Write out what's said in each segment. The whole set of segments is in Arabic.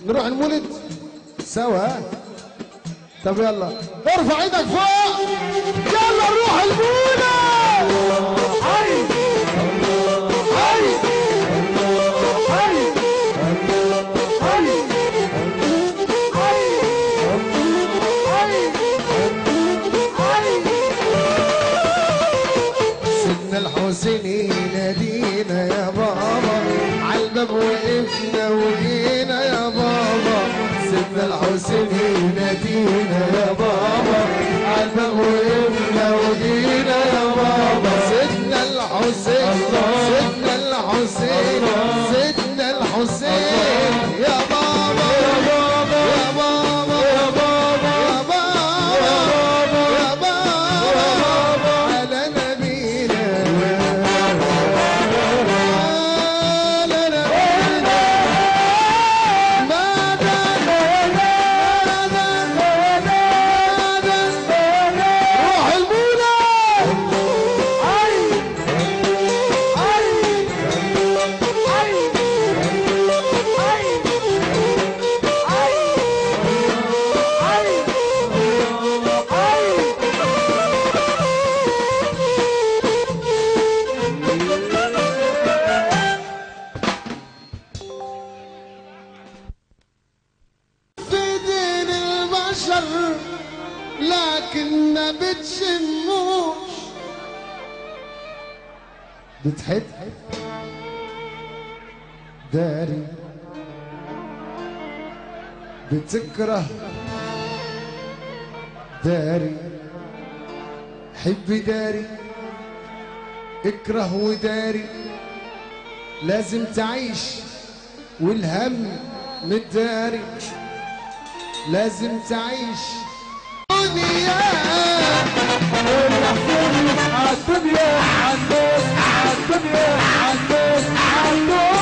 نروح المولد سوا. طب يلا ارفع ايدك فوق، يلا نروح المولد. هاي هاي هاي سيدنا الحسين ينادينا يا بابا، عالباب وقفنا وجينا يا بابا. سيدنا الحسين ينادينا يا بابا، عالباب وقفنا وجينا يا بابا. سيدنا الحسين سيدنا الحسين سيدنا الحسين يا بابا يا بابا يا بابا يا بابا يا بابا يا بابا على نبينا على نبينا روح المولى. في دين البشر لكن ما بتشموش، بتحب داري بتكره داري، حب داري اكره وداري، لازم تعيش والهم متداري، لازم تعيش دنيا عالدنيا عالناس عالدنيا عالناس عالدنيا.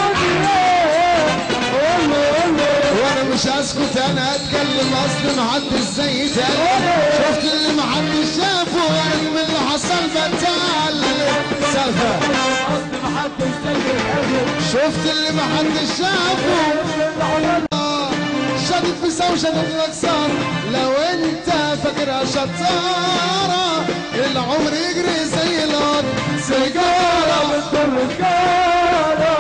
وانا مش هسكت، انا هتكلم، اصل محدش زي تاني. شفت اللي محدش شافه، وانا من اللي حصل بتعلم سالفه. اصل محدش زي شفت اللي محدش شافه، شدت في وشدت الاكسار. لو انت فاكرها شطاره، العمر يجري زي القطر سيجاره بتضر سجاره.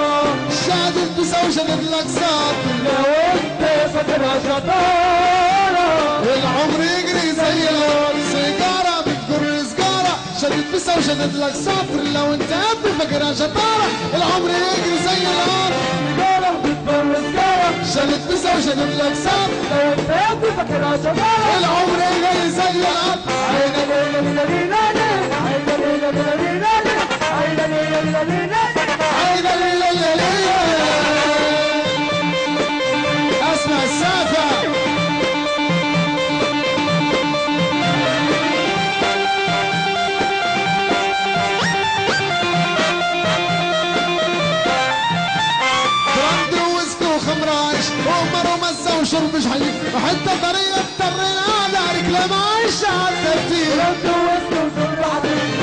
شدت في وشدت الاكسار، لو انت فاكرها شطاره، العمر يجري زي القطر سيجاره بتضر سجاره. شدت في وشدت الاكسار، لو انت فاكرها شطاره، العمر يجري زي القطر سيجاره بتضر سجاره. شدت في وشدت الاكسار، لو انت فاكرها شطاره، العمر يجري زي القطر. عينا ليلة ليلة ليلة عينا ليلة ليلة ليلة عينا ليلة ليلة ليلة عينا ليلة ليلة ليلة. اسمع السافة. وشرب شحيح وحتى طريقة اضطرينا على رجل معيش عالترتيب.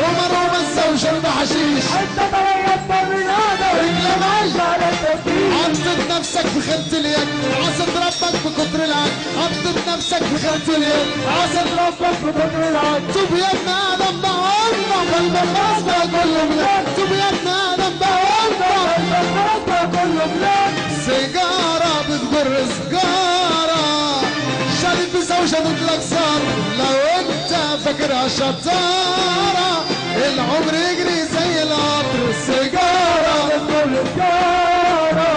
عمر ومزة وشرب حشيش، حتى طريقة اضطرينا على رجل معيش عالترتيب. حطت نفسك في خيلة اليد، عصت ربك بكتر العد. حطت نفسك في خيلة اليد، عصت ربك بكتر العد. توب يا ابن ادم بعمرك، المخاص بقى كله بلاد. توب يا ابن ادم بعمرك، المخاص بقى كله بلاد. سيجارة بتجر سجارة، شادت بيساوي شادت الاكسار. لو انت فاكرها شطارة، العمر يجري زي القطر سيجارة بتجر سجارة.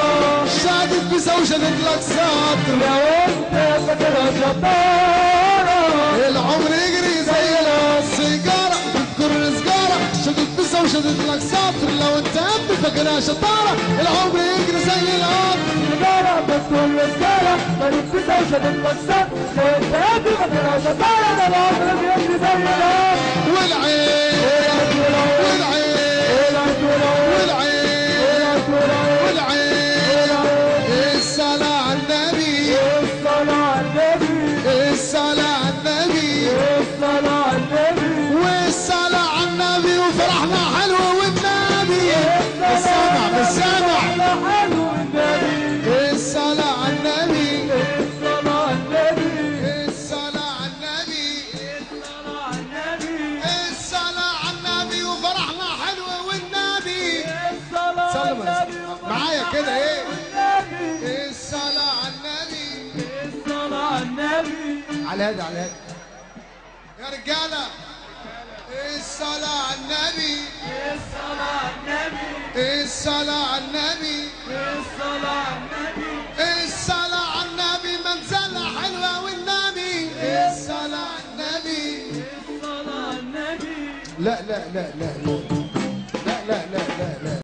شادت بيساوي شادت الاكسار، لو انت فاكرها شطارة، العمر يجري زي القطر سيجارة بتجر سجارة. شادت بيساوي شادت الاكسار، لو انت فاكرها شطارة، العمر يجري زي القطر سيجارة بتجر سجارة. شادت بيساوي شادت الاكسار، لو انت فاكرها شطارة، العمر يجري زي القطر. والعين والعين والعين والعين. الصلاة على النبي، الصلاة على النبي، الصلاة على النبي، الصلاة على النبي، والصلاة على النبي. وفرحنا حلو والنبي بالسمع بالسمع. الصلاة على النبي، معايا كده ايه؟ الصلاة على النبي، الصلاة على النبي، على هادي على هادي يا رجالة. الصلاة على النبي، الصلاة على النبي، الصلاة على النبي، الصلاة على النبي، الصلاة على النبي، منزلة حلوة والنبي. الصلاة على النبي، الصلاة على النبي. لا لا لا لا لا